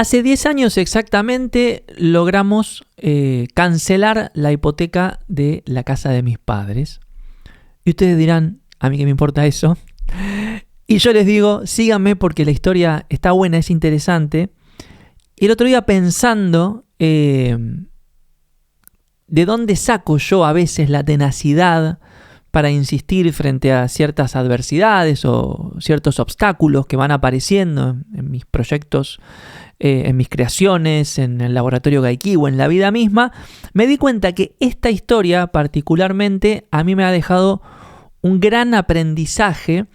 Hace 10 años exactamente logramos cancelar la hipoteca de la casa de mis padres. Y ustedes dirán, ¿a mí qué me importa eso? Y yo les digo, síganme porque la historia está buena, es interesante. Y el otro día pensando, ¿de dónde saco yo a veces la tenacidad para insistir frente a ciertas adversidades o ciertos obstáculos que van apareciendo en mis proyectos, en mis creaciones, en el laboratorio Gaiky o en la vida misma? Me di cuenta que esta historia particularmente a mí me ha dejado un gran aprendizaje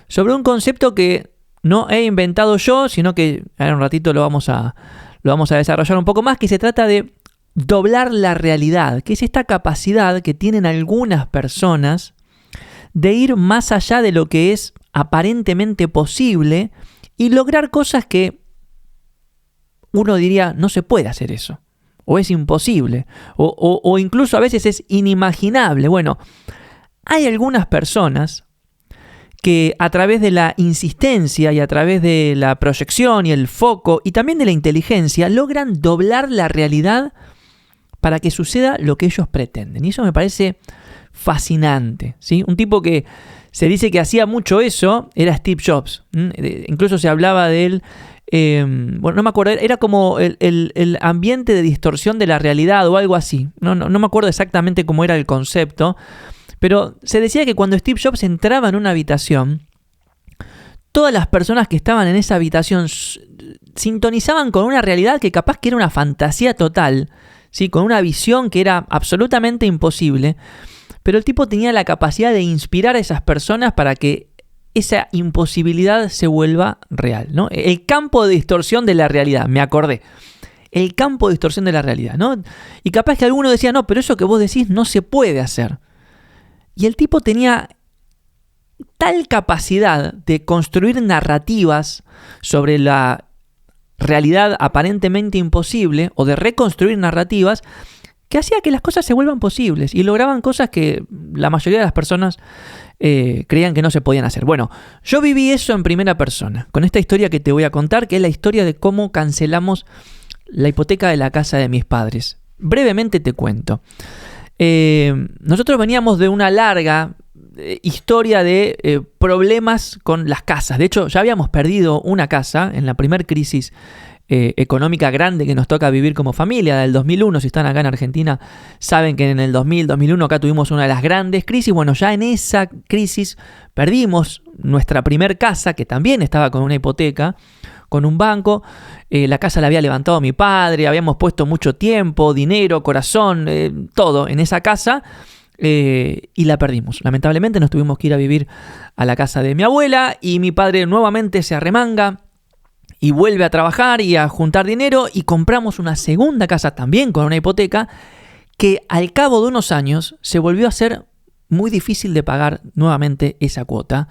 sobre un concepto que no he inventado yo, sino que en un ratito lo vamos a desarrollar un poco más, que se trata de doblar la realidad, que es esta capacidad que tienen algunas personas de ir más allá de lo que es aparentemente posible y lograr cosas que uno diría no se puede hacer eso, o es imposible, o incluso a veces es inimaginable. Bueno, hay algunas personas que a través de la insistencia y a través de la proyección y el foco y también de la inteligencia logran doblar la realidad para que suceda lo que ellos pretenden. Y eso me parece fascinante, ¿sí? Un tipo que se dice que hacía mucho eso era Steve Jobs. Incluso se hablaba de él, bueno, no me acuerdo, era como el ambiente de distorsión de la realidad o algo así. No me acuerdo exactamente cómo era el concepto, pero se decía que cuando Steve Jobs entraba en una habitación, todas las personas que estaban en esa habitación sintonizaban con una realidad que capaz que era una fantasía total, ¿sí? Con una visión que era absolutamente imposible, pero el tipo tenía la capacidad de inspirar a esas personas para que esa imposibilidad se vuelva real, ¿no? El campo de distorsión de la realidad, me acordé. El campo de distorsión de la realidad, ¿no? Y capaz que alguno decía, no, pero eso que vos decís no se puede hacer. Y el tipo tenía tal capacidad de construir narrativas sobre la realidad aparentemente imposible o de reconstruir narrativas que hacía que las cosas se vuelvan posibles y lograban cosas que la mayoría de las personas creían que no se podían hacer. Bueno, yo viví eso en primera persona con esta historia que te voy a contar, que es la historia de cómo cancelamos la hipoteca de la casa de mis padres. Brevemente te cuento. Nosotros veníamos de una larga historia de problemas con las casas. De hecho, ya habíamos perdido una casa en la primer crisis económica grande que nos toca vivir como familia, del 2001. Si están acá en Argentina, saben que en el 2000-2001 acá tuvimos una de las grandes crisis. Bueno, ya en esa crisis perdimos nuestra primer casa, que también estaba con una hipoteca, con un banco. La casa la había levantado mi padre, habíamos puesto mucho tiempo, dinero, corazón, todo en esa casa, y la perdimos. Lamentablemente nos tuvimos que ir a vivir a la casa de mi abuela y mi padre nuevamente se arremanga y vuelve a trabajar y a juntar dinero y compramos una segunda casa también con una hipoteca que al cabo de unos años se volvió a hacer muy difícil de pagar nuevamente esa cuota.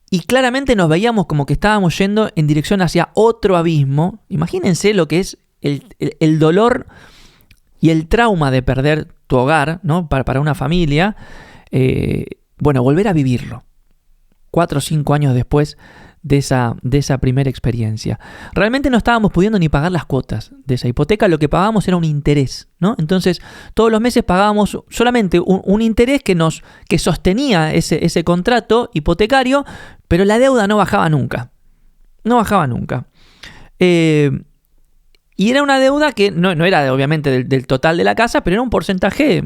Y claramente nos veíamos como que estábamos yendo en dirección hacia otro abismo. Imagínense lo que es el dolor y el trauma de perder tu hogar, ¿no? Para una familia. Bueno, volver a vivirlo 4 o 5 años después de esa primera experiencia. Realmente no estábamos pudiendo ni pagar las cuotas de esa hipoteca. Lo que pagábamos era un interés, ¿no? Entonces todos los meses pagábamos solamente un interés que sostenía ese contrato hipotecario, pero la deuda no bajaba nunca. No bajaba nunca. Y era una deuda que no era obviamente del total de la casa, pero era un porcentaje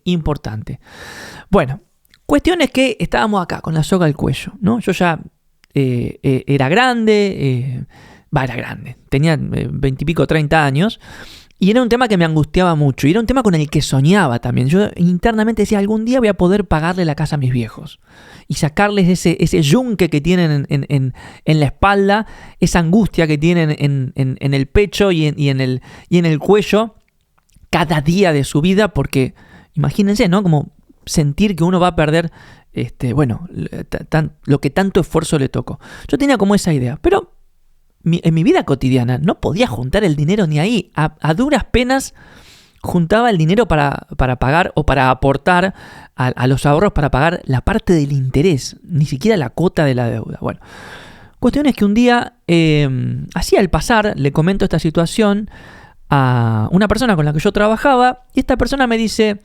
importante. Bueno, cuestión es que estábamos acá con la soga al cuello, ¿no? Yo ya era grande, era grande, tenía 20 y pico, 30 años, y era un tema que me angustiaba mucho, y era un tema con el que soñaba también. Yo internamente decía, algún día voy a poder pagarle la casa a mis viejos, y sacarles ese yunque que tienen en la espalda, esa angustia que tienen en el pecho y en el cuello, cada día de su vida, porque imagínense, ¿no? Como sentir que uno va a perder lo que tanto esfuerzo le tocó. Yo tenía como esa idea, pero en mi vida cotidiana no podía juntar el dinero ni ahí. A duras penas juntaba el dinero para pagar o para aportar a los ahorros para pagar la parte del interés, ni siquiera la cuota de la deuda. Bueno, Cuestión es que un día, así al pasar, le comento esta situación a una persona con la que yo trabajaba, y esta persona me dice,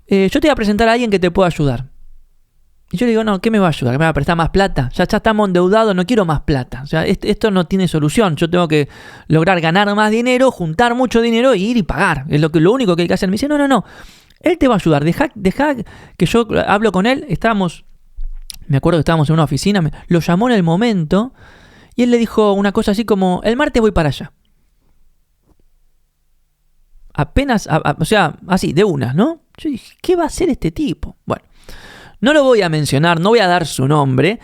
yo te voy a presentar a alguien que te pueda ayudar. Y yo le digo, no, ¿qué me va a ayudar? ¿Que me va a prestar más plata? Ya estamos endeudados, no quiero más plata. O sea, esto no tiene solución. Yo tengo que lograr ganar más dinero, juntar mucho dinero y ir y pagar. Es lo único que hay que hacer. Me dice, no. Él te va a ayudar. Deja que yo hablo con él. Me acuerdo que estábamos en una oficina. Lo llamó en el momento y él le dijo una cosa así como, el martes voy para allá. Apenas, o sea, así, de una, ¿no? Yo dije, ¿qué va a hacer este tipo? Bueno. No lo voy a mencionar, no voy a dar su nombre,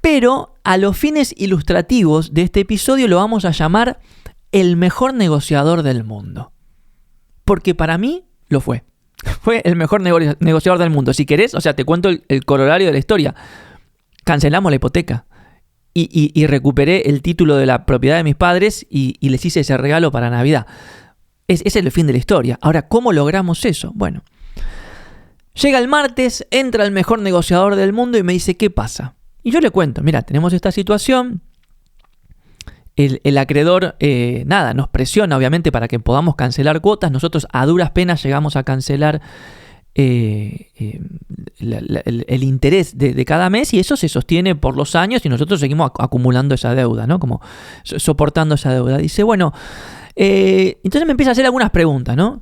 pero a los fines ilustrativos de este episodio lo vamos a llamar el mejor negociador del mundo. Porque para mí lo fue. Fue el mejor negociador del mundo. Si querés, o sea, te cuento el corolario de la historia. Cancelamos la hipoteca y recuperé el título de la propiedad de mis padres y les hice ese regalo para Navidad. Ese es el fin de la historia. Ahora, ¿cómo logramos eso? Bueno. Llega el martes, entra el mejor negociador del mundo y me dice, ¿qué pasa? Y yo le cuento, mira, tenemos esta situación, el acreedor, nos presiona obviamente para que podamos cancelar cuotas, nosotros a duras penas llegamos a cancelar el interés de cada mes y eso se sostiene por los años y nosotros seguimos acumulando esa deuda, ¿no? Como soportando esa deuda. Dice, bueno, entonces me empieza a hacer algunas preguntas, ¿no?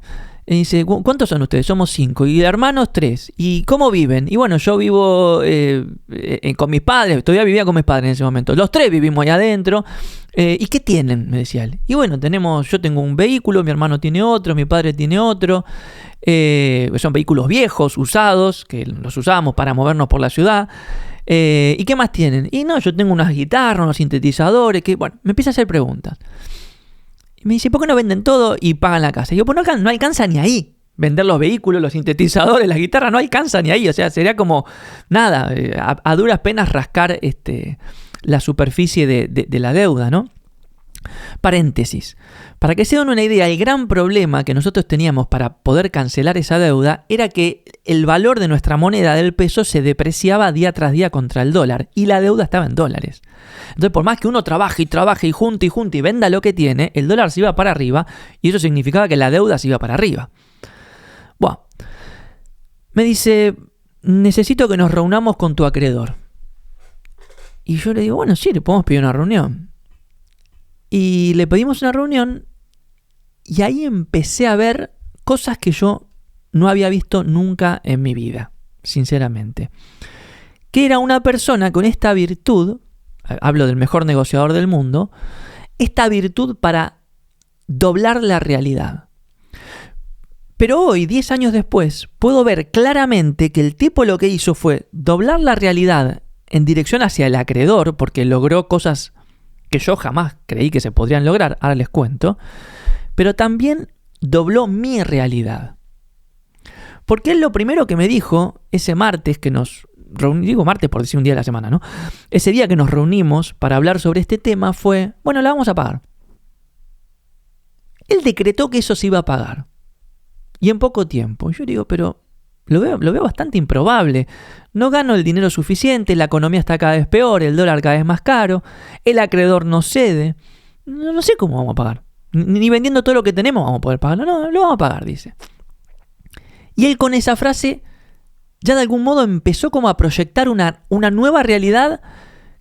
Y dice, ¿cuántos son ustedes? Somos 5. Y hermanos 3. ¿Y cómo viven? Y bueno, yo vivo con mis padres. Todavía vivía con mis padres en ese momento. Los 3 vivimos allá adentro. ¿Y qué tienen? Me decía él. Y bueno, yo tengo un vehículo, mi hermano tiene otro, mi padre tiene otro. Son vehículos viejos, usados, que los usamos para movernos por la ciudad. ¿Y qué más tienen? Y no, yo tengo unas guitarras, unos sintetizadores. Bueno, me empieza a hacer preguntas. Y me dice, ¿por qué no venden todo y pagan la casa? Y yo, pues no alcanza ni ahí. Vender los vehículos, los sintetizadores, las guitarras, no alcanza ni ahí. O sea, sería como, nada, a duras penas rascar la superficie de la deuda, ¿no? Paréntesis. Para que se den una idea, el gran problema que nosotros teníamos para poder cancelar esa deuda era que el valor de nuestra moneda del peso se depreciaba día tras día contra el dólar y la deuda estaba en dólares. Entonces, por más que uno trabaje y junte y venda lo que tiene, el dólar se iba para arriba y eso significaba que la deuda se iba para arriba. Bueno, me dice, necesito que nos reunamos con tu acreedor. Y yo le digo, bueno, sí, le podemos pedir una reunión. Y le pedimos una reunión y ahí empecé a ver cosas que yo no había visto nunca en mi vida, sinceramente. Que era una persona con esta virtud, hablo del mejor negociador del mundo, esta virtud para doblar la realidad. Pero hoy, 10 años después, puedo ver claramente que el tipo lo que hizo fue doblar la realidad en dirección hacia el acreedor, porque logró cosas que yo jamás creí que se podrían lograr, ahora les cuento, pero también dobló mi realidad. Porque él lo primero que me dijo ese martes que nos reunimos, digo martes por decir un día de la semana, ¿no? Ese día que nos reunimos para hablar sobre este tema fue, bueno, la vamos a pagar. Él decretó que eso se iba a pagar. Y en poco tiempo. Yo digo, pero lo veo bastante improbable. No gano el dinero suficiente, la economía está cada vez peor, el dólar cada vez más caro, el acreedor no cede. No sé cómo vamos a pagar. Ni vendiendo todo lo que tenemos vamos a poder pagarlo. No, lo vamos a pagar, dice. Y él con esa frase ya de algún modo empezó como a proyectar una nueva realidad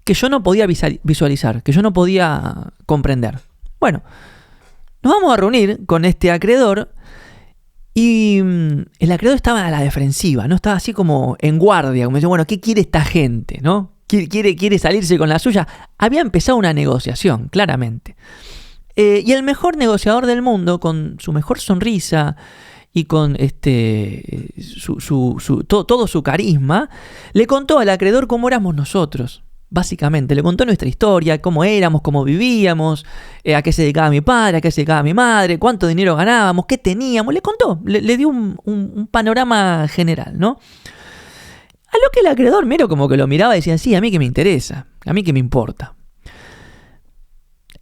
que yo no podía visualizar, que yo no podía comprender. Bueno, nos vamos a reunir con este acreedor y el acreedor estaba a la defensiva, ¿no? Estaba así como en guardia, como dice, bueno, ¿qué quiere esta gente, no? ¿Quiere salirse con la suya? Había empezado una negociación, claramente. Y el mejor negociador del mundo, con su mejor sonrisa y con todo su carisma, le contó al acreedor cómo éramos nosotros. Básicamente, le contó nuestra historia, cómo éramos, cómo vivíamos, a qué se dedicaba mi padre, a qué se dedicaba mi madre, cuánto dinero ganábamos, qué teníamos. Le contó, le dio un panorama general, ¿no? A lo que el acreedor mero como que lo miraba y decía, sí, a mí que me interesa, a mí que me importa.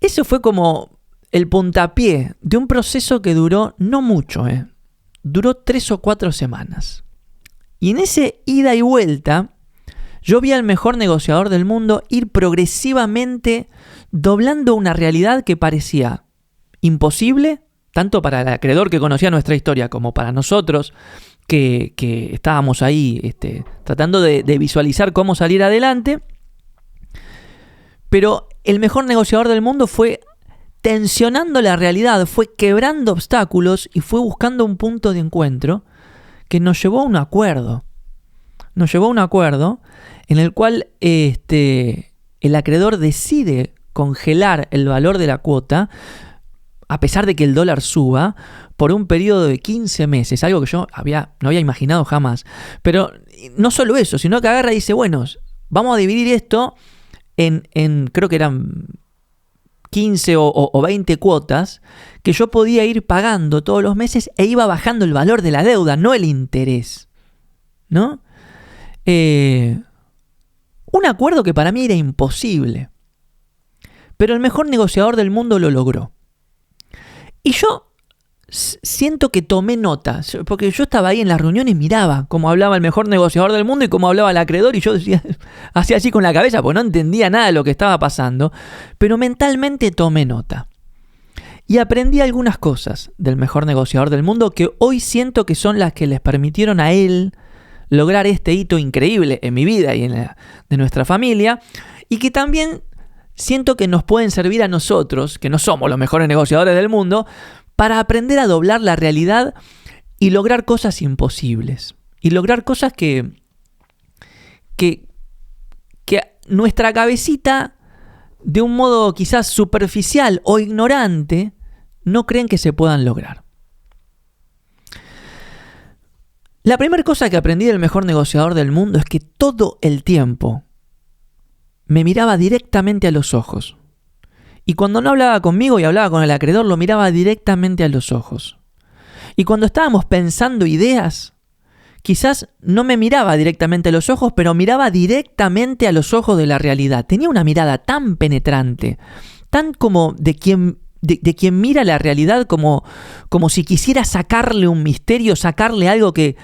Eso fue como el puntapié de un proceso que duró no mucho, duró 3 o 4 semanas. Y en ese ida y vuelta, Yo vi al mejor negociador del mundo ir progresivamente doblando una realidad que parecía imposible, tanto para el acreedor que conocía nuestra historia como para nosotros que estábamos ahí tratando de visualizar cómo salir adelante. Pero el mejor negociador del mundo fue tensionando la realidad, fue quebrando obstáculos y fue buscando un punto de encuentro que nos llevó a un acuerdo. Nos llevó a un acuerdo en el cual el acreedor decide congelar el valor de la cuota a pesar de que el dólar suba por un periodo de 15 meses, algo que yo no había imaginado jamás. Pero no solo eso, sino que agarra y dice, bueno, vamos a dividir esto en creo que eran 15 o 20 cuotas que yo podía ir pagando todos los meses e iba bajando el valor de la deuda, no el interés, ¿no? Un acuerdo que para mí era imposible, pero el mejor negociador del mundo lo logró. Y yo siento que tomé nota, porque yo estaba ahí en las reuniones y miraba cómo hablaba el mejor negociador del mundo y cómo hablaba el acreedor, y yo decía, hacía así con la cabeza, porque no entendía nada de lo que estaba pasando, pero mentalmente tomé nota. Y aprendí algunas cosas del mejor negociador del mundo que hoy siento que son las que les permitieron a él lograr este hito increíble en mi vida y en la de nuestra familia, y que también siento que nos pueden servir a nosotros, que no somos los mejores negociadores del mundo, para aprender a doblar la realidad y lograr cosas imposibles. Y lograr cosas que nuestra cabecita, de un modo quizás superficial o ignorante, no creen que se puedan lograr. La primera cosa que aprendí del mejor negociador del mundo es que todo el tiempo me miraba directamente a los ojos. Y cuando no hablaba conmigo y hablaba con el acreedor, lo miraba directamente a los ojos. Y cuando estábamos pensando ideas, quizás no me miraba directamente a los ojos, pero miraba directamente a los ojos de la realidad. Tenía una mirada tan penetrante, tan como de quien mira la realidad como si quisiera sacarle un misterio, sacarle algo que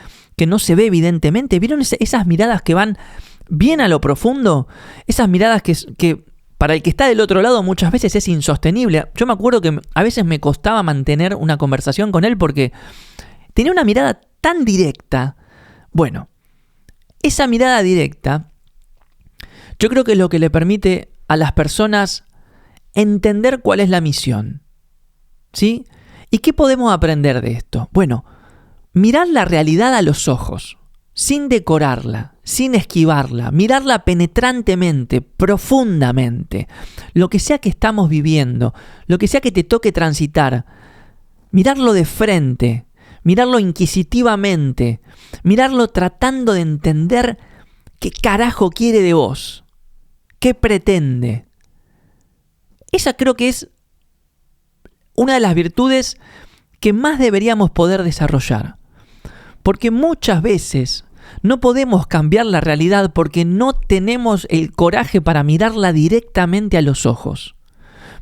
no se ve evidentemente. ¿Vieron esas miradas que van bien a lo profundo? Esas miradas que para el que está del otro lado muchas veces es insostenible. Yo me acuerdo que a veces me costaba mantener una conversación con él porque tenía una mirada tan directa. Bueno, esa mirada directa yo creo que es lo que le permite a las personas entender cuál es la misión, ¿sí? ¿Y qué podemos aprender de esto? Bueno, mirar la realidad a los ojos, sin decorarla, sin esquivarla, mirarla penetrantemente, profundamente. Lo que sea que estamos viviendo, lo que sea que te toque transitar, mirarlo de frente, mirarlo inquisitivamente, mirarlo tratando de entender qué carajo quiere de vos, qué pretende. Esa creo que es una de las virtudes que más deberíamos poder desarrollar. Porque muchas veces no podemos cambiar la realidad porque no tenemos el coraje para mirarla directamente a los ojos,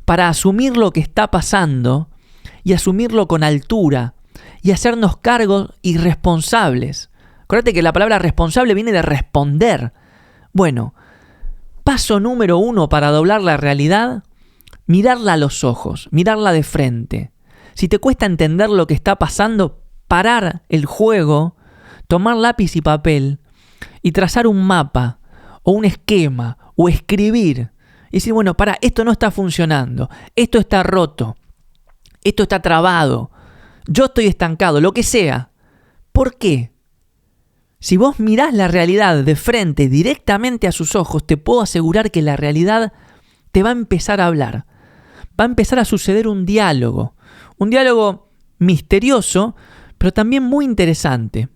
para asumir lo que está pasando y asumirlo con altura y hacernos cargos y responsables. Acuérdate que la palabra responsable viene de responder. Bueno, paso número 1 para doblar la realidad: mirarla a los ojos, mirarla de frente. Si te cuesta entender lo que está pasando, parar el juego, tomar lápiz y papel y trazar un mapa o un esquema o escribir y decir, bueno, esto no está funcionando, esto está roto, esto está trabado, yo estoy estancado, lo que sea. ¿Por qué? Si vos mirás la realidad de frente, directamente a sus ojos, te puedo asegurar que la realidad te va a empezar a hablar. Va a empezar a suceder un diálogo misterioso, pero también muy interesante,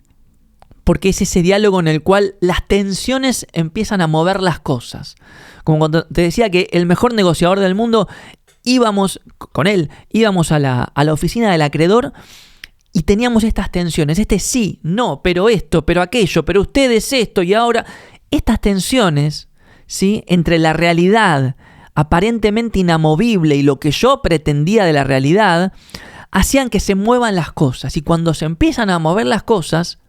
porque es ese diálogo en el cual las tensiones empiezan a mover las cosas. Como cuando te decía que el mejor negociador del mundo, íbamos a la oficina del acreedor y teníamos estas tensiones, sí, no, pero esto, pero aquello, pero ustedes esto y ahora. Estas tensiones, ¿sí?, entre la realidad aparentemente inamovible y lo que yo pretendía de la realidad, hacían que se muevan las cosas. Y cuando se empiezan a mover las cosas,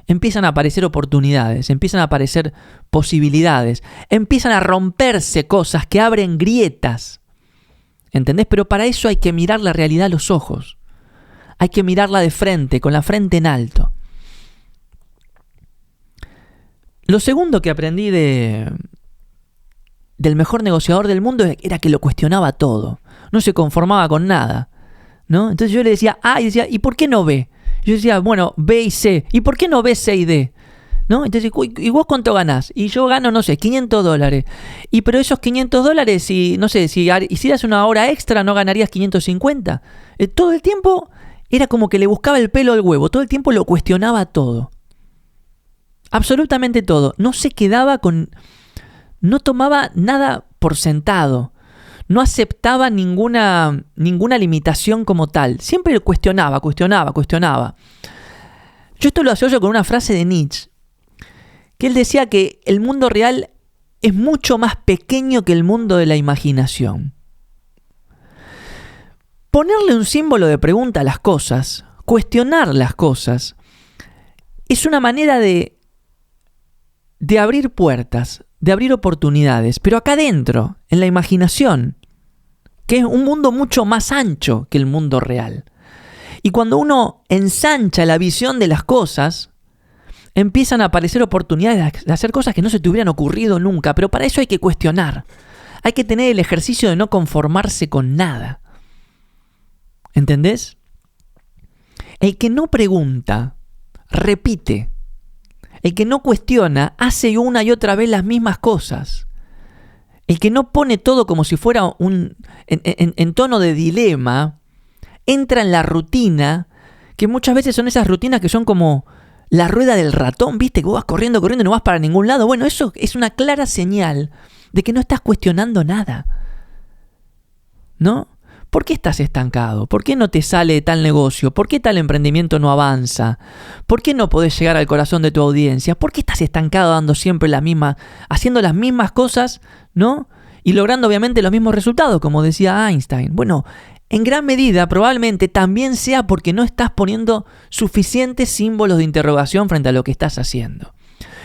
empiezan a aparecer oportunidades, empiezan a aparecer posibilidades, empiezan a romperse cosas que abren grietas. ¿Entendés? Pero para eso hay que mirar la realidad a los ojos. Hay que mirarla de frente, con la frente en alto. Lo segundo que aprendí del mejor negociador del mundo era que lo cuestionaba todo. No se conformaba con nada, ¿no? Entonces yo le decía A y decía, ¿y por qué no B? Yo decía, bueno, B y C. ¿Y por qué no B, C y D? ¿No? Entonces, ¿y vos cuánto ganás? Y yo gano, no sé, $500. Y pero esos $500, si, no sé, si hicieras una hora extra, ¿no ganarías 550? Todo el tiempo era como que le buscaba el pelo al huevo. Todo el tiempo lo cuestionaba todo. Absolutamente todo. No se quedaba con... No tomaba nada por sentado. No aceptaba ninguna limitación como tal. Siempre lo cuestionaba. Yo esto lo asocio con una frase de Nietzsche, que él decía que el mundo real es mucho más pequeño que el mundo de la imaginación. Ponerle un símbolo de pregunta a las cosas, cuestionar las cosas, es una manera de abrir puertas, de abrir oportunidades, pero acá adentro, en la imaginación, que es un mundo mucho más ancho que el mundo real. Y cuando uno ensancha la visión de las cosas, empiezan a aparecer oportunidades de hacer cosas que no se te hubieran ocurrido nunca, pero para eso hay que cuestionar. Hay que tener el ejercicio de no conformarse con nada. ¿Entendés? El que no pregunta, repite. El que no cuestiona, hace una y otra vez las mismas cosas. El que no pone todo como si fuera en tono de dilema, entra en la rutina, que muchas veces son esas rutinas que son como la rueda del ratón, ¿viste? Que vos vas corriendo y no vas para ningún lado. Bueno, eso es una clara señal de que no estás cuestionando nada, ¿no? ¿Por qué estás estancado? ¿Por qué no te sale tal negocio? ¿Por qué tal emprendimiento no avanza? ¿Por qué no podés llegar al corazón de tu audiencia? ¿Por qué estás estancado dando siempre haciendo las mismas cosas, ¿no? Y logrando obviamente los mismos resultados, como decía Einstein. Bueno, en gran medida probablemente también sea porque no estás poniendo suficientes símbolos de interrogación frente a lo que estás haciendo.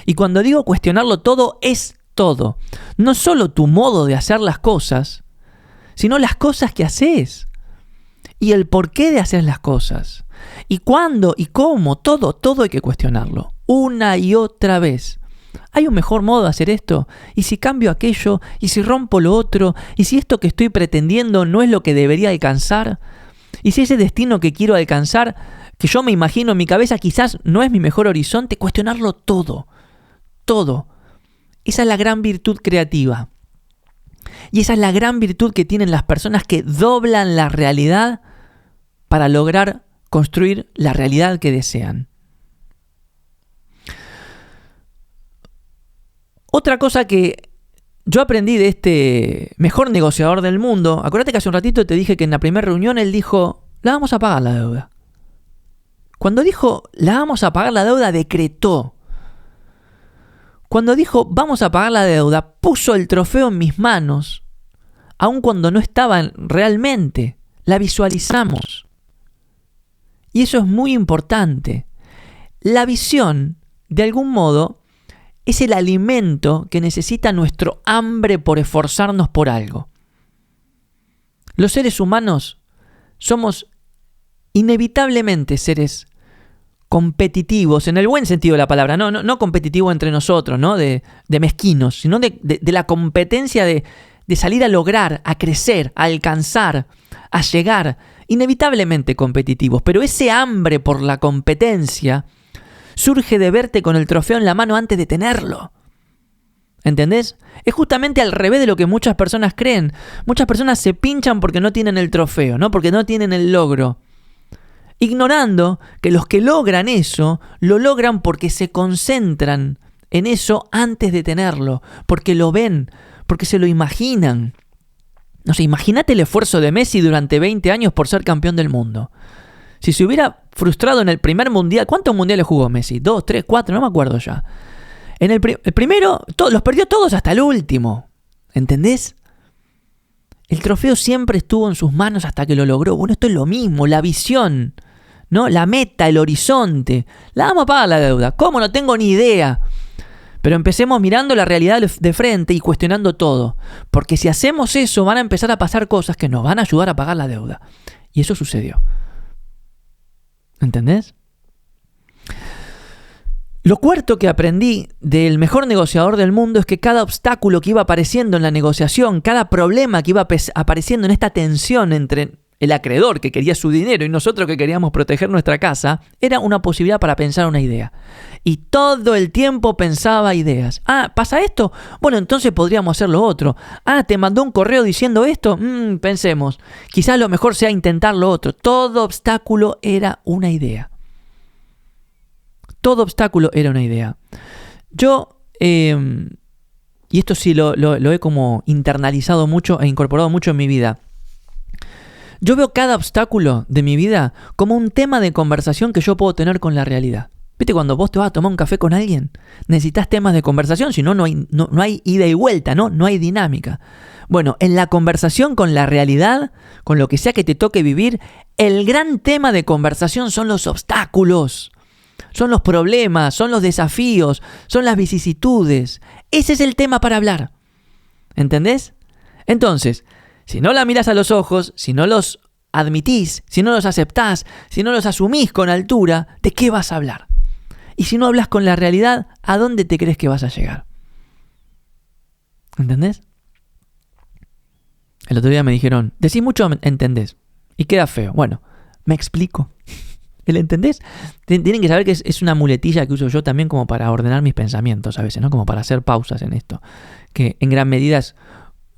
Y cuando digo cuestionarlo todo, es todo. No solo tu modo de hacer las cosas, sino las cosas que haces y el porqué de hacer las cosas y cuándo y cómo, todo hay que cuestionarlo una y otra vez. ¿Hay un mejor modo de hacer esto? ¿Y si cambio aquello? ¿Y si rompo lo otro? ¿Y si esto que estoy pretendiendo no es lo que debería alcanzar? ¿Y si ese destino que quiero alcanzar, que yo me imagino en mi cabeza, quizás no es mi mejor horizonte? Cuestionarlo todo. Esa es la gran virtud creativa. Y esa es la gran virtud que tienen las personas que doblan la realidad para lograr construir la realidad que desean. Otra cosa que yo aprendí de este mejor negociador del mundo, acuérdate que hace un ratito te dije que en la primera reunión él dijo, la vamos a pagar la deuda. Cuando dijo, la vamos a pagar la deuda, decretó. Cuando dijo, vamos a pagar la deuda, puso el trofeo en mis manos, aun cuando no estaban realmente. La visualizamos. Y eso es muy importante. La visión, de algún modo, es el alimento que necesita nuestro hambre por esforzarnos por algo. Los seres humanos somos inevitablemente seres competitivos, en el buen sentido de la palabra, no competitivo entre nosotros, ¿no? de mezquinos, sino de la competencia de salir a lograr, a crecer, a alcanzar, a llegar, inevitablemente competitivos. Pero ese hambre por la competencia surge de verte con el trofeo en la mano antes de tenerlo. ¿Entendés? Es justamente al revés de lo que muchas personas creen. Muchas personas se pinchan porque no tienen el trofeo, ¿no? Porque no tienen el logro. Ignorando que los que logran eso, lo logran porque se concentran en eso antes de tenerlo, porque lo ven, porque se lo imaginan. No sé, imagínate el esfuerzo de Messi durante 20 años por ser campeón del mundo. Si se hubiera frustrado en el primer mundial, ¿cuántos mundiales jugó Messi? 2, 3, 4, no me acuerdo ya. En el primero, los perdió todos hasta el último. ¿Entendés? El trofeo siempre estuvo en sus manos hasta que lo logró. Bueno, esto es lo mismo, la visión, ¿no? La meta, el horizonte. La vamos a pagar la deuda. ¿Cómo? No tengo ni idea. Pero empecemos mirando la realidad de frente y cuestionando todo. Porque si hacemos eso, van a empezar a pasar cosas que nos van a ayudar a pagar la deuda. Y eso sucedió. ¿Entendés? Lo cuarto que aprendí del mejor negociador del mundo es que cada obstáculo que iba apareciendo en la negociación, cada problema que iba apareciendo en esta tensión entre el acreedor que quería su dinero y nosotros que queríamos proteger nuestra casa, era una posibilidad para pensar una idea. Y todo el tiempo pensaba ideas. Ah, ¿pasa esto? Bueno, entonces podríamos hacer lo otro. Ah, ¿te mandó un correo diciendo esto? Pensemos. Quizás lo mejor sea intentar lo otro. Todo obstáculo era una idea. Todo obstáculo era una idea. Yo, y esto sí lo he como internalizado mucho e incorporado mucho en mi vida. Yo veo cada obstáculo de mi vida como un tema de conversación que yo puedo tener con la realidad. ¿Viste cuando vos te vas a tomar un café con alguien? Necesitas temas de conversación, si no, no hay ida y vuelta, no hay dinámica. Bueno, en la conversación con la realidad, con lo que sea que te toque vivir, el gran tema de conversación son los obstáculos. Son los problemas, son los desafíos, son las vicisitudes. Ese es el tema para hablar. ¿Entendés? Entonces, si no la mirás a los ojos, si no los admitís, si no los aceptás, si no los asumís con altura, ¿de qué vas a hablar? Y si no hablas con la realidad, ¿a dónde te crees que vas a llegar? ¿Entendés? El otro día me dijeron, decís mucho, entendés. Y queda feo. Bueno, me explico. ¿El entendés? Tienen que saber que es una muletilla que uso yo también como para ordenar mis pensamientos a veces, ¿no? Como para hacer pausas en esto. Que en gran medida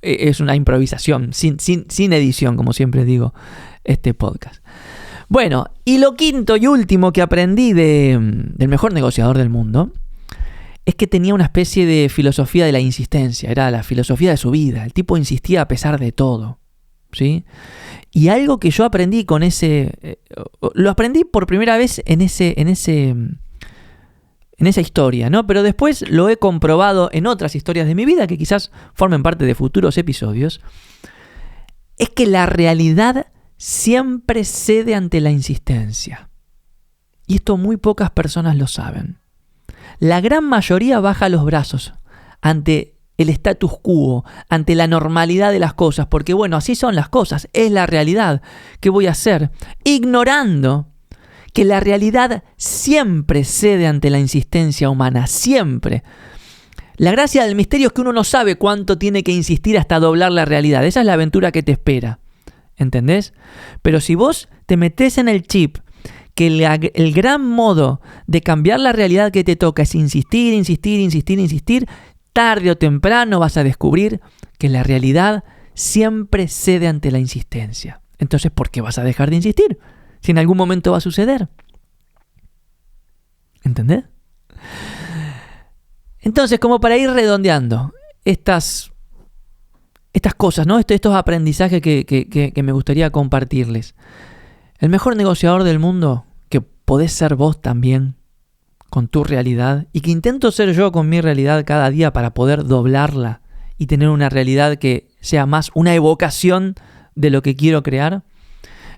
es una improvisación, sin edición, como siempre digo, este podcast. Bueno, y lo quinto y último que aprendí del mejor negociador del mundo es que tenía una especie de filosofía de la insistencia. Era la filosofía de su vida. El tipo insistía a pesar de todo, ¿sí? Y algo que yo aprendí con lo aprendí por primera vez en esa historia, ¿no? Pero después lo he comprobado en otras historias de mi vida que quizás formen parte de futuros episodios. Es que la realidad siempre cede ante la insistencia. Y esto muy pocas personas lo saben. La gran mayoría baja los brazos ante el status quo, ante la normalidad de las cosas, porque bueno, así son las cosas, es la realidad. ¿Qué voy a hacer? Ignorando que la realidad siempre cede ante la insistencia humana, siempre. La gracia del misterio es que uno no sabe cuánto tiene que insistir hasta doblar la realidad. Esa es la aventura que te espera, ¿entendés? Pero si vos te metés en el chip que el gran modo de cambiar la realidad que te toca es insistir, tarde o temprano vas a descubrir que la realidad siempre cede ante la insistencia. Entonces, ¿por qué vas a dejar de insistir? Si en algún momento va a suceder. ¿Entendés? Entonces, como para ir redondeando estas cosas, ¿no? Estos aprendizajes que me gustaría compartirles. El mejor negociador del mundo, que podés ser vos también, con tu realidad, y que intento ser yo con mi realidad cada día para poder doblarla y tener una realidad que sea más una evocación de lo que quiero crear.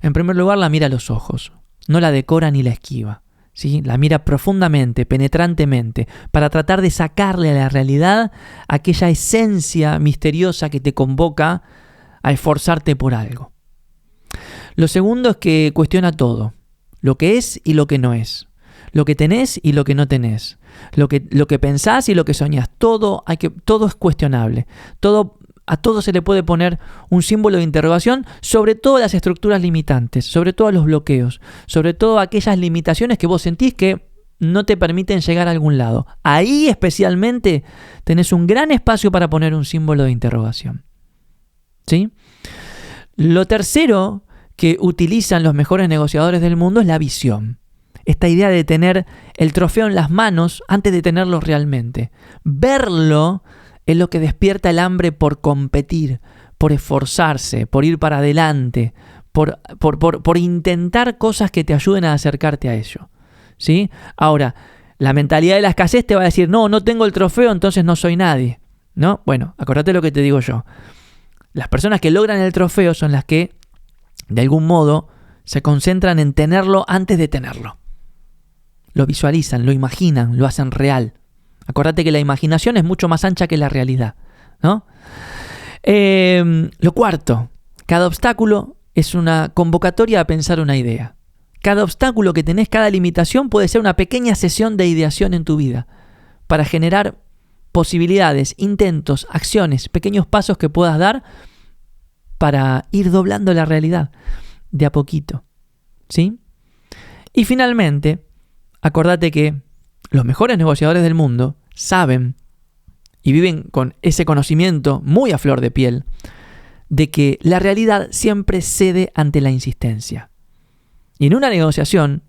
En primer lugar, la mira a los ojos, no la decora ni la esquiva, ¿sí? La mira profundamente, penetrantemente, para tratar de sacarle a la realidad aquella esencia misteriosa que te convoca a esforzarte por algo. Lo segundo es que cuestiona todo, lo que es y lo que no es. Lo que tenés y lo que no tenés. Lo que pensás y lo que soñás. Todo es cuestionable. A todo se le puede poner un símbolo de interrogación, sobre todo las estructuras limitantes, sobre todo los bloqueos, sobre todo aquellas limitaciones que vos sentís que no te permiten llegar a algún lado. Ahí especialmente tenés un gran espacio para poner un símbolo de interrogación. ¿Sí? Lo tercero que utilizan los mejores negociadores del mundo es la visión. Esta idea de tener el trofeo en las manos antes de tenerlo realmente. Verlo es lo que despierta el hambre por competir, por esforzarse, por ir para adelante, por intentar cosas que te ayuden a acercarte a ello, ¿sí? Ahora, la mentalidad de la escasez te va a decir, no tengo el trofeo, entonces no soy nadie, ¿no? Bueno, acordate lo que te digo yo. Las personas que logran el trofeo son las que, de algún modo, Se concentran en tenerlo antes de tenerlo. Lo visualizan, lo imaginan, lo hacen real. Acordate que la imaginación es mucho más ancha que la realidad, ¿no? Lo cuarto, cada obstáculo es una convocatoria a pensar una idea. Cada obstáculo que tenés, cada limitación puede ser una pequeña sesión de ideación en tu vida para generar posibilidades, intentos, acciones, pequeños pasos que puedas dar para ir doblando la realidad de a poquito, ¿sí? Y finalmente, acordate que los mejores negociadores del mundo saben y viven con ese conocimiento muy a flor de piel de que la realidad siempre cede ante la insistencia. Y en una negociación,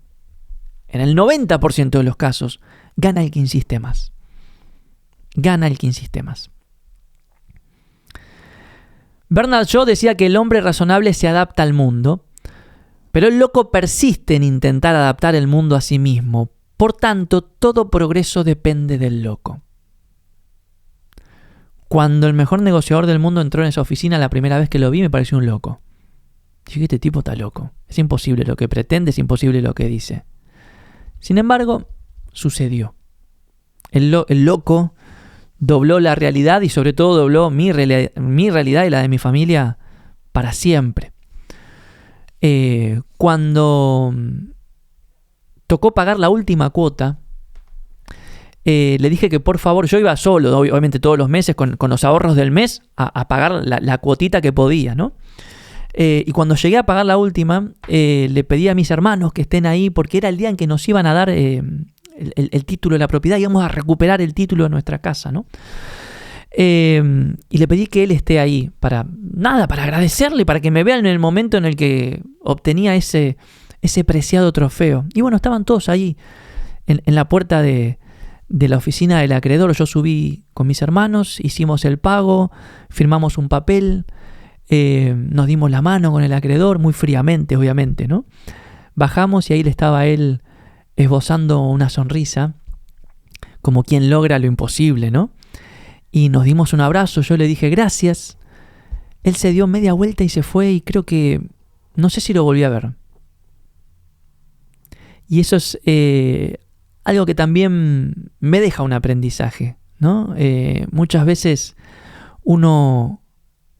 en el 90% de los casos, gana el que insiste más. Gana el que insiste más. Bernard Shaw decía que el hombre razonable se adapta al mundo, pero el loco persiste en intentar adaptar el mundo a sí mismo. Por tanto, todo progreso depende del loco. Cuando el mejor negociador del mundo entró en esa oficina la primera vez que lo vi, me pareció un loco. Dije, este tipo está loco. Es imposible lo que pretende, es imposible lo que dice. Sin embargo, sucedió. El loco dobló la realidad y sobre todo dobló mi realidad y la de mi familia para siempre. Cuando tocó pagar la última cuota, le dije que por favor, yo iba solo, obviamente todos los meses con los ahorros del mes a pagar la cuotita que podía, ¿no? Y cuando llegué a pagar la última, le pedí a mis hermanos que estén ahí porque era el día en que nos iban a dar el título de la propiedad, íbamos a recuperar el título de nuestra casa, ¿no? Y le pedí que él esté ahí para agradecerle, para que me vean en el momento en el que obtenía ese preciado trofeo. Y bueno, estaban todos ahí en la puerta de la oficina del acreedor. Yo subí con mis hermanos, hicimos el pago, firmamos un papel, nos dimos la mano con el acreedor, muy fríamente, obviamente, ¿no? Bajamos y ahí estaba él esbozando una sonrisa, como quien logra lo imposible, ¿no? Y nos dimos un abrazo, yo le dije gracias. Él se dio media vuelta y se fue y creo que, no sé si lo volví a ver. Y eso es algo que también me deja un aprendizaje, ¿no? Muchas veces uno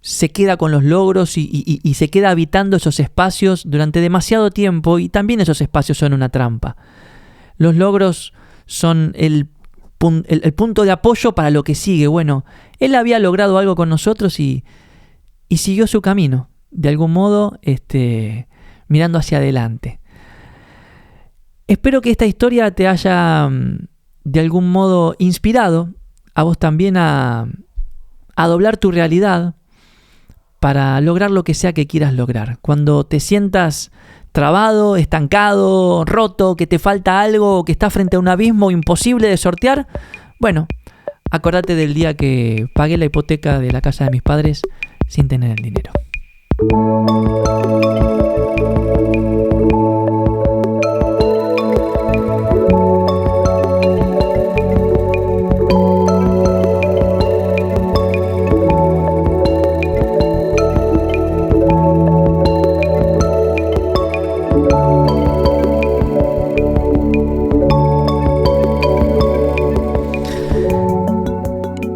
se queda con los logros y se queda habitando esos espacios durante demasiado tiempo y también esos espacios son una trampa. Los logros son el punto de apoyo para lo que sigue. Bueno, él había logrado algo con nosotros y siguió su camino, de algún modo, mirando hacia adelante. Espero que esta historia te haya, de algún modo, inspirado a vos también a doblar tu realidad para lograr lo que sea que quieras lograr. Cuando te sientas trabado, estancado, roto, que te falta algo, que estás frente a un abismo imposible de sortear, bueno, acordate del día que pagué la hipoteca de la casa de mis padres sin tener el dinero.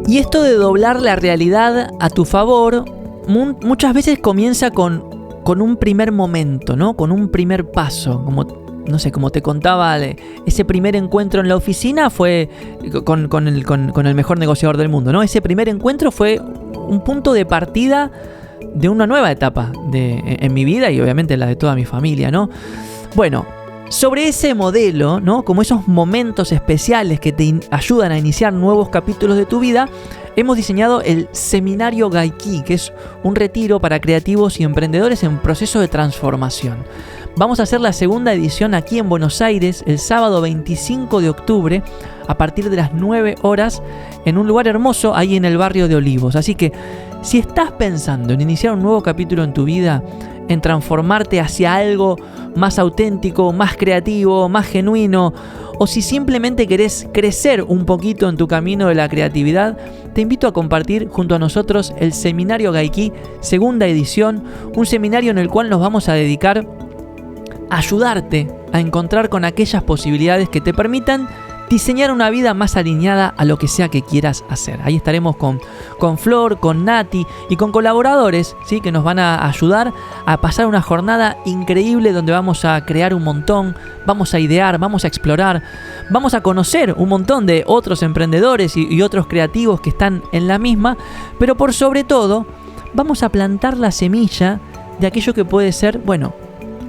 Y esto de doblar la realidad a tu favor muchas veces comienza con un primer momento, ¿no? Con un primer paso, como te contaba, ese primer encuentro en la oficina fue con el mejor negociador del mundo, ¿no? Ese primer encuentro fue un punto de partida de una nueva etapa en mi vida y obviamente la de toda mi familia, ¿no? Bueno, sobre ese modelo, ¿no? Como esos momentos especiales que te ayudan a iniciar nuevos capítulos de tu vida, hemos diseñado el Seminario Gaiky, que es un retiro para creativos y emprendedores en proceso de transformación. Vamos a hacer la segunda edición aquí en Buenos Aires el sábado 25 de octubre a partir de las 9 horas en un lugar hermoso ahí en el barrio de Olivos. Así que si estás pensando en iniciar un nuevo capítulo en tu vida, en transformarte hacia algo más auténtico, más creativo, más genuino, o si simplemente querés crecer un poquito en tu camino de la creatividad, te invito a compartir junto a nosotros el Seminario Gaiky, segunda edición, un seminario en el cual nos vamos a dedicar ayudarte a encontrar con aquellas posibilidades que te permitan diseñar una vida más alineada a lo que sea que quieras hacer. Ahí estaremos con Flor, con Nati y con colaboradores, ¿sí?, que nos van a ayudar a pasar una jornada increíble donde vamos a crear un montón, vamos a idear, vamos a explorar, vamos a conocer un montón de otros emprendedores y otros creativos que están en la misma, pero por sobre todo vamos a plantar la semilla de aquello que puede ser, bueno,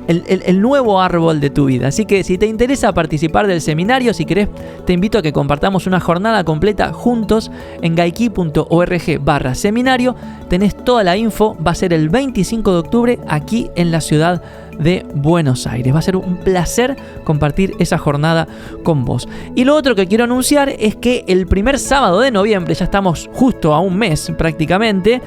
el nuevo árbol de tu vida. Así que si te interesa participar del seminario, si querés, te invito a que compartamos una jornada completa juntos en gayki.org/seminario. Tenés toda la info, va a ser el 25 de octubre aquí en la ciudad de Buenos Aires. Va a ser un placer compartir esa jornada con vos. Y lo otro que quiero anunciar es que el primer sábado de noviembre, ya estamos justo a un mes prácticamente,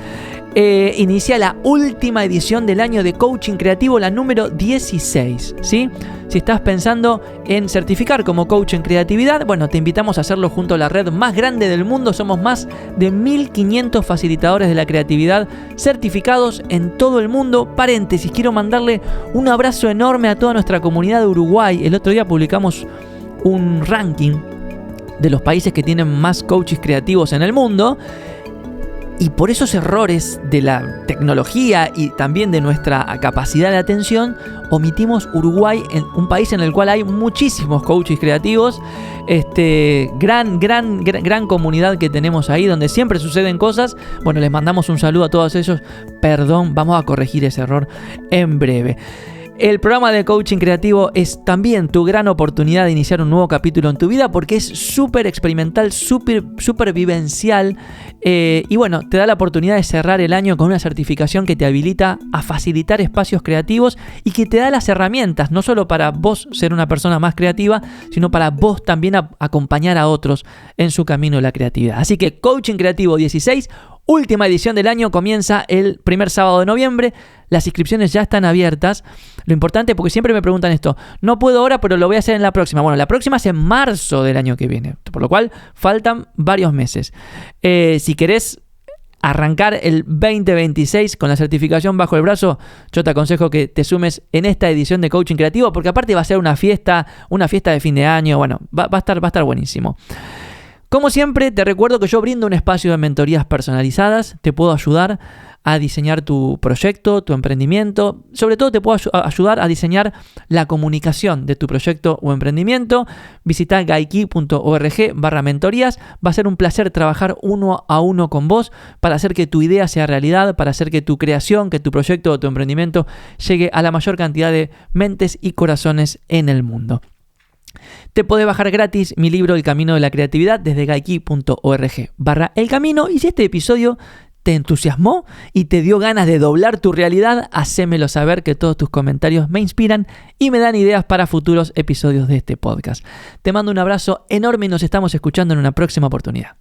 inicia la última edición del año de Coaching Creativo, la número 16, ¿sí? Si estás pensando en certificar como coach en creatividad, bueno, te invitamos a hacerlo junto a la red más grande del mundo. Somos más de 1.500 facilitadores de la creatividad certificados en todo el mundo. Paréntesis, quiero mandarle un abrazo enorme a toda nuestra comunidad de Uruguay. El otro día publicamos un ranking de los países que tienen más coaches creativos en el mundo. Y por esos errores de la tecnología y también de nuestra capacidad de atención, omitimos Uruguay, un país en el cual hay muchísimos coaches creativos, gran comunidad que tenemos ahí, donde siempre suceden cosas. Bueno, les mandamos un saludo a todos ellos. Perdón, vamos a corregir ese error en breve. El programa de coaching creativo es también tu gran oportunidad de iniciar un nuevo capítulo en tu vida, porque es súper experimental, súper vivencial, y bueno, te da la oportunidad de cerrar el año con una certificación que te habilita a facilitar espacios creativos y que te da las herramientas, no solo para vos ser una persona más creativa, sino para vos también acompañar a otros en su camino de la creatividad. Así que Coaching Creativo 16, última edición del año, comienza el primer sábado de noviembre. Las inscripciones ya están abiertas. Lo importante, porque siempre me preguntan esto, no puedo ahora, pero lo voy a hacer en la próxima. Bueno, la próxima es en marzo del año que viene, por lo cual faltan varios meses. Si querés arrancar el 2026 con la certificación bajo el brazo, yo te aconsejo que te sumes en esta edición de Coaching Creativo, porque aparte va a ser una fiesta de fin de año. Bueno, va a estar buenísimo. Como siempre, te recuerdo que yo brindo un espacio de mentorías personalizadas. Te puedo ayudar a diseñar tu proyecto, tu emprendimiento. Sobre todo te puedo ayudar a diseñar la comunicación de tu proyecto o emprendimiento. Visita gayki.org/mentorías. Va a ser un placer trabajar uno a uno con vos para hacer que tu idea sea realidad, para hacer que tu creación, que tu proyecto o tu emprendimiento llegue a la mayor cantidad de mentes y corazones en el mundo. Te podés bajar gratis mi libro El Camino de la Creatividad desde gayki.org/El Camino. Y si este episodio te entusiasmó y te dio ganas de doblar tu realidad, hacémelo saber, que todos tus comentarios me inspiran y me dan ideas para futuros episodios de este podcast. Te mando un abrazo enorme y nos estamos escuchando en una próxima oportunidad.